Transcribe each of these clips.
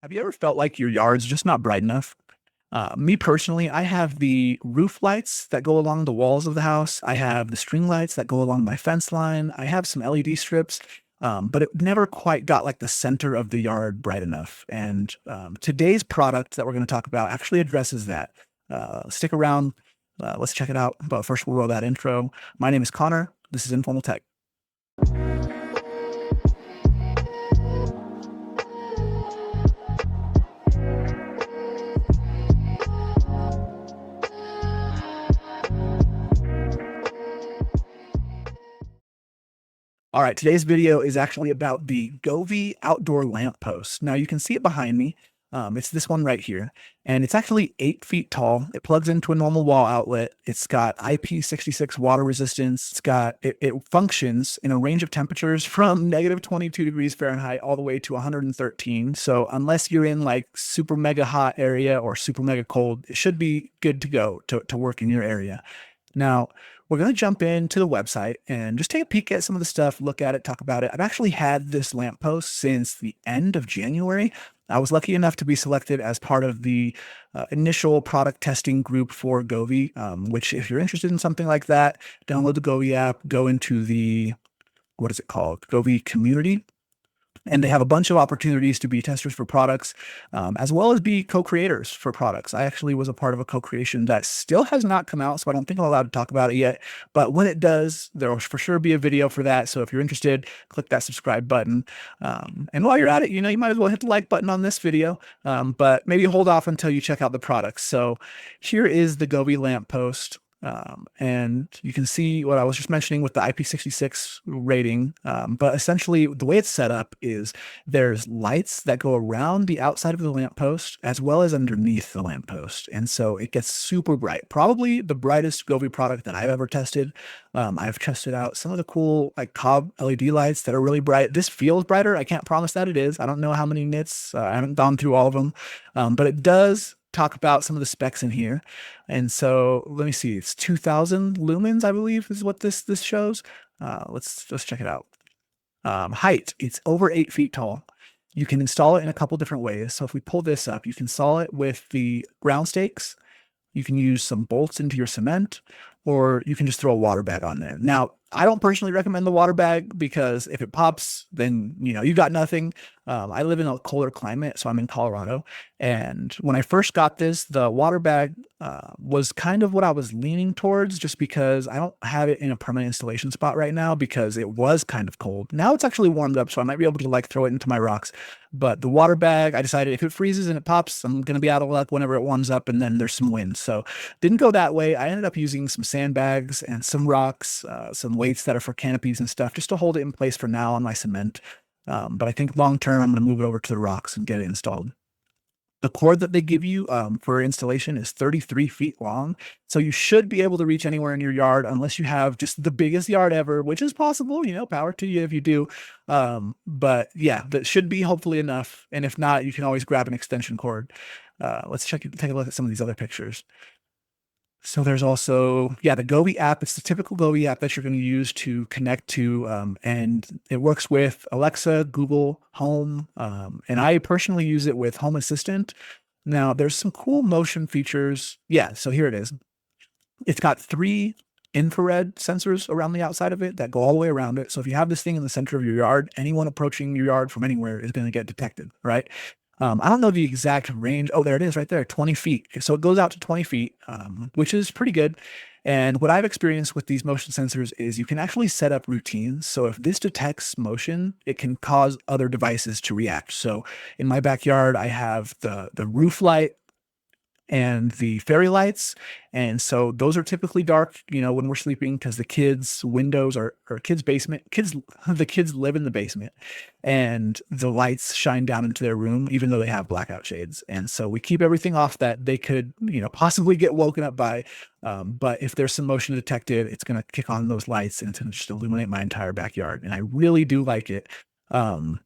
Have you ever felt like your yard's just not bright enough? Me personally, I have the roof lights that go along the walls of the house. I have the string lights that go along my fence line. I have some LED strips, but it never quite got like the center of the yard bright enough. And today's product that we're going to talk about actually addresses that. Stick around. Let's check it out. But first, we'll roll that intro. My name is Connor. This is Informal Tech. All right, today's video is actually about the Govee outdoor lamp post. Now you can see it behind me. It's this one right here, and it's actually 8 feet tall. It plugs into a normal wall outlet. It's got IP66 water resistance. It functions in a range of temperatures from negative 22 degrees Fahrenheit all the way to 113. So unless you're in like super mega hot area or super mega cold, it should be good to go to work in your area. Now, we're going to jump into the website and just take a peek at some of the stuff, look at it, talk about it. I've actually had this lamppost since the end of January. I was lucky enough to be selected as part of the initial product testing group for Govee, which if you're interested in something like that, download the Govee app, go into the, what is it called? Govee community. And they have a bunch of opportunities to be testers for products, as well as be co-creators for products. I actually was a part of a co-creation that still has not come out, so I don't think I'm allowed to talk about it yet. But when it does, there will for sure be a video for that. So if you're interested, click that subscribe button. And while you're at it, you might as well hit the like button on this video, but maybe hold off until you check out the products. So here is the Govee lamp post. And you can see what I was just mentioning with the IP66 rating. But essentially, the way it's set up is there's lights that go around the outside of the lamppost as well as underneath the lamppost. And so it gets super bright. Probably the brightest Govee product that I've ever tested. I've tested out some of the cool like cob LED lights that are really bright. This feels brighter. I can't promise that it is. I don't know how many nits. I haven't gone through all of them, but it does talk about some of the specs in here. And so let me see, it's 2000 lumens, I believe is what this shows. Let's check it out. Height, it's over 8 feet tall. You can install it in a couple different ways. So if we pull this up, you can install it with the ground stakes. You can use some bolts into your cement, or you can just throw a water bag on there. Now, I don't personally recommend the water bag because if it pops, then you've got nothing. I live in a colder climate, so I'm in Colorado. And when I first got this, the water bag was kind of what I was leaning towards, just because I don't have it in a permanent installation spot right now because it was kind of cold. Now it's actually warmed up, so I might be able to like throw it into my rocks. But the water bag, I decided if it freezes and it pops, I'm going to be out of luck whenever it warms up and then there's some wind. So didn't go that way. I ended up using some sandbags and some rocks, some weights that are for canopies and stuff, just to hold it in place for now on my cement. But I think long term, I'm going to move it over to the rocks and get it installed. The cord that they give you for installation is 33 feet long. So you should be able to reach anywhere in your yard unless you have just the biggest yard ever, which is possible, power to you if you do. But yeah, that should be hopefully enough. And if not, you can always grab an extension cord. Let's take a look at some of these other pictures. So there's also, the Govee app. It's the typical Govee app that you're going to use to connect to, and it works with Alexa, Google Home, and I personally use it with Home Assistant. Now, there's some cool motion features. Yeah, so here it is. It's got 3 infrared sensors around the outside of it that go all the way around it. So if you have this thing in the center of your yard, anyone approaching your yard from anywhere is going to get detected, right? I don't know the exact range. Oh, there it is right there, 20 feet. So it goes out to 20 feet, which is pretty good. And what I've experienced with these motion sensors is you can actually set up routines. So if this detects motion, it can cause other devices to react. So in my backyard, I have the roof light and the fairy lights. And so those are typically dark, when we're sleeping, because the kids' windows or kids' basement, the kids live in the basement, and the lights shine down into their room, even though they have blackout shades. And so we keep everything off that they could, possibly get woken up by. But if there's some motion detected, it's going to kick on those lights and it's going to just illuminate my entire backyard. And I really do like it. So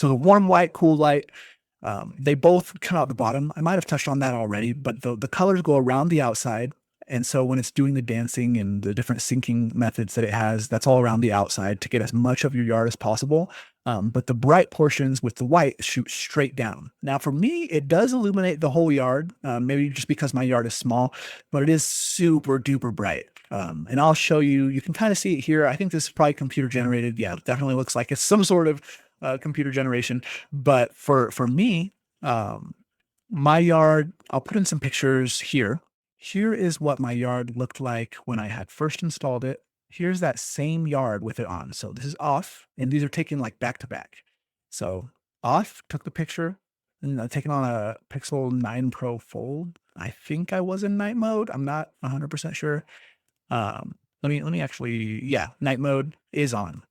the warm white, cool light, they both come out the bottom. I might have touched on that already, but the colors go around the outside. And so when it's doing the dancing and the different syncing methods that it has, that's all around the outside to get as much of your yard as possible. but the bright portions with the white shoot straight down. Now, for me, it does illuminate the whole yard, maybe just because my yard is small, but it is super duper bright. And I'll show you, you can kind of see it here. I think this is probably computer generated. Yeah, it definitely looks like it's some sort of computer generation. But for me, my yard, I'll put in some pictures here. Here is what my yard looked like when I had first installed it. Here's that same yard with it on. So this is off, and these are taken like back to back. So off, took the picture, and taken on a Pixel 9 Pro Fold. I think I was in night mode. I'm not 100% sure. Let me actually, yeah, night mode is on.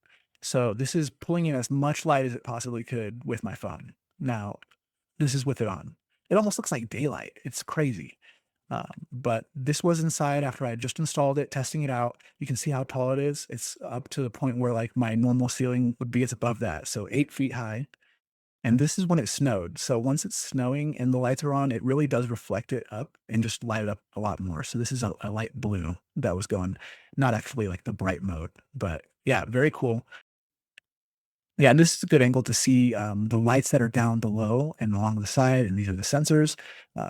So this is pulling in as much light as it possibly could with my phone. Now, this is with it on. It almost looks like daylight. It's crazy. But this was inside after I had just installed it, testing it out. You can see how tall it is. It's up to the point where like my normal ceiling would be. It's above that. So 8 feet high. And this is when it snowed. So once it's snowing and the lights are on, it really does reflect it up and just light it up a lot more. So this is a light blue that was going, not actually like the bright mode, but yeah, very cool. Yeah, and this is a good angle to see the lights that are down below and along the side, and these are the sensors.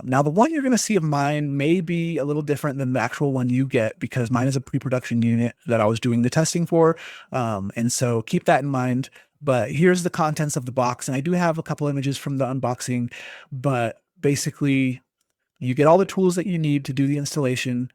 Now, the one you're going to see of mine may be a little different than the actual one you get because mine is a pre-production unit that I was doing the testing for, and so keep that in mind. But here's the contents of the box, and I do have a couple images from the unboxing, but basically you get all the tools that you need to do the installation.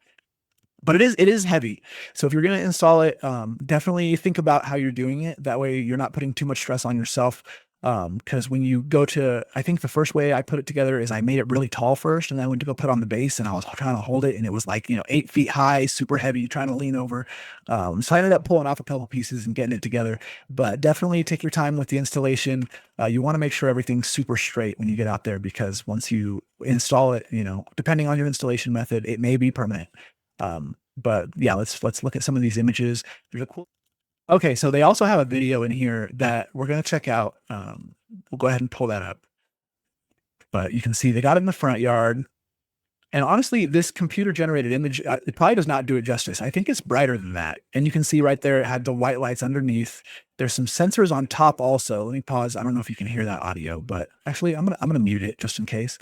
But it is heavy. So if you're going to install it, definitely think about how you're doing it. That way you're not putting too much stress on yourself. Because when you go to, I think the first way I put it together is I made it really tall first, and then I went to go put on the base, and I was trying to hold it, and it was like, 8 feet high, super heavy, trying to lean over. So I ended up pulling off a couple pieces and getting it together. But definitely take your time with the installation. You want to make sure everything's super straight when you get out there, because once you install it, depending on your installation method, it may be permanent. But yeah, let's look at some of these images. There's a cool. Okay, so they also have a video in here that we're going to check out. We'll go ahead and pull that up. But you can see they got it in the front yard. And honestly, this computer generated image, it probably does not do it justice. I think it's brighter than that. And you can see right there, it had the white lights underneath. There's some sensors on top also. Let me pause. I don't know if you can hear that audio, but actually I'm gonna mute it just in case.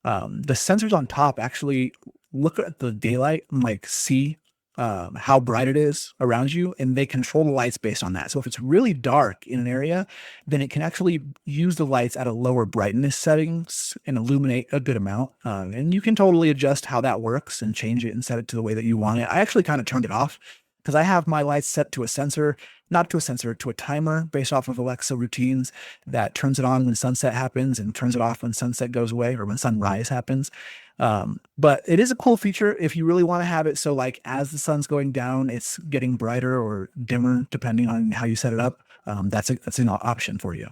The sensors on top actually look at the daylight and like see how bright it is around you, and they control the lights based on that. So if it's really dark in an area, then it can actually use the lights at a lower brightness settings and illuminate a good amount. And you can totally adjust how that works and change it and set it to the way that you want it. I actually kind of turned it off because I have my lights set to a sensor, not to a sensor, to a timer based off of Alexa routines that turns it on when sunset happens and turns it off when sunset goes away or when sunrise happens. But it is a cool feature if you really want to have it so like as the sun's going down, it's getting brighter or dimmer depending on how you set it up. That's an option for you.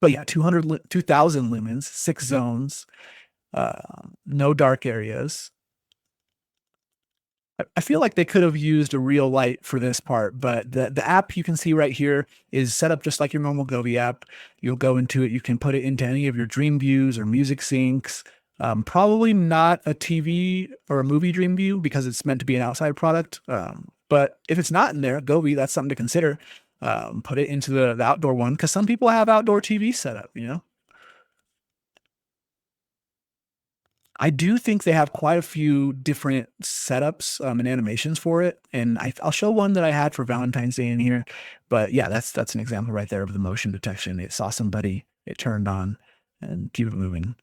But yeah, 2000 lumens, 6 zones, no dark areas. I feel like they could have used a real light for this part, but the app you can see right here is set up just like your normal Govee app. You'll go into it. You can put it into any of your dream views or music syncs. Probably not a TV or a movie dream view because it's meant to be an outside product. But if it's not in there, Govee, that's something to consider. Put it into the outdoor one because some people have outdoor TV set up, I do think they have quite a few different setups and animations for it. And I'll show one that I had for Valentine's Day in here. But yeah, that's an example right there of the motion detection. It saw somebody, it turned on, and keep it moving.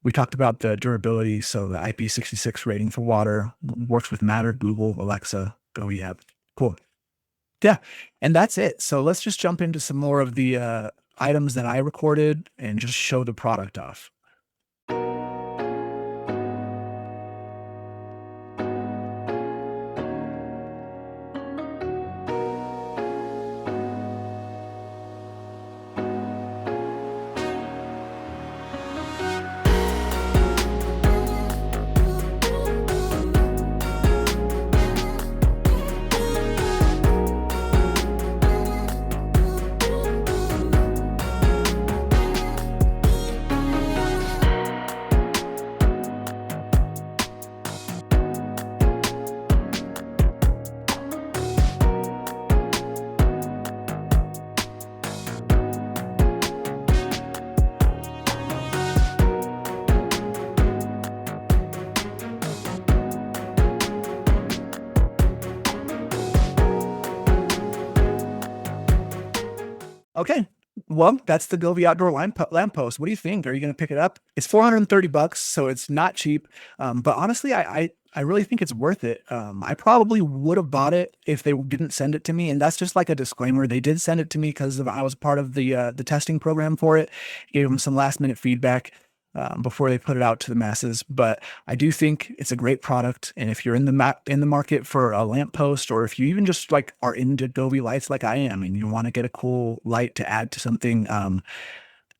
We talked about the durability. So the IP66 rating for water works with Matter, Google, Alexa, Govee app. Cool. Yeah, and that's it. So let's just jump into some more of the items that I recorded and just show the product off. Okay. Well, that's the Govee outdoor lamppost. What do you think? Are you going to pick it up? It's 430 bucks, so it's not cheap. But honestly, I really think it's worth it. I probably would have bought it if they didn't send it to me. And that's just like a disclaimer. They did send it to me because I was part of the testing program for it. Gave them some last minute feedback before they put it out to the masses. But I do think it's a great product. And if you're in the market for a lamppost, or if you even just like are into Govee lights like I am, and you want to get a cool light to add to something,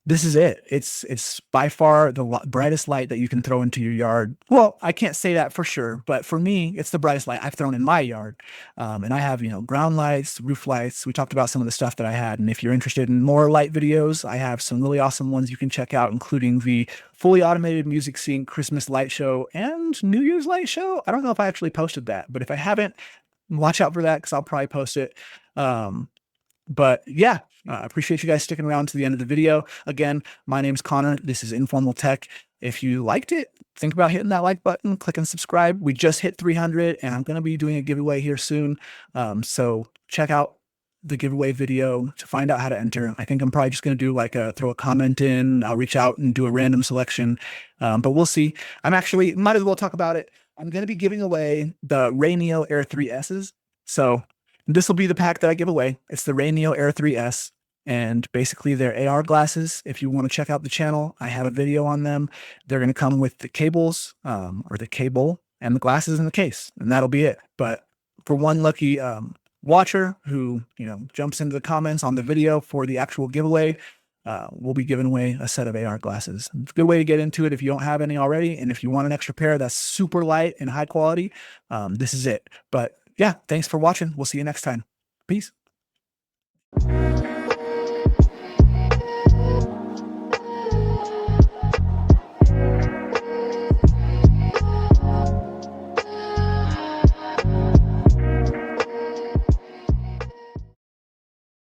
this is it. It's by far the brightest light that you can throw into your yard. Well, I can't say that for sure, but for me, it's the brightest light I've thrown in my yard. And I have, ground lights, roof lights. We talked about some of the stuff that I had. And if you're interested in more light videos, I have some really awesome ones you can check out, including the fully automated music sync Christmas light show and New Year's light show. I don't know if I actually posted that, but if I haven't, watch out for that because I'll probably post it. But yeah, I appreciate you guys sticking around to the end of the video. Again, my name's Connor. This is Informal Tech. If you liked it, think about hitting that like button, click and subscribe. We just hit 300 and I'm going to be doing a giveaway here soon. So check out the giveaway video to find out how to enter. I think I'm probably just going to do like throw a comment in. I'll reach out and do a random selection. But we'll see. Might as well talk about it. I'm going to be giving away the Raineo Air 3Ss. So this will be the pack that I give away. It's the Raineo Air 3S, and basically they're AR glasses. If you want to check out the channel, I have a video on them. They're going to come with the cables, or the cable, and the glasses in the case, and that'll be it. But for one lucky watcher who jumps into the comments on the video for the actual giveaway, we'll be giving away a set of AR glasses. It's a good way to get into it if you don't have any already, and if you want an extra pair that's super light and high quality, this is it. But yeah, thanks for watching. We'll see you next time. Peace.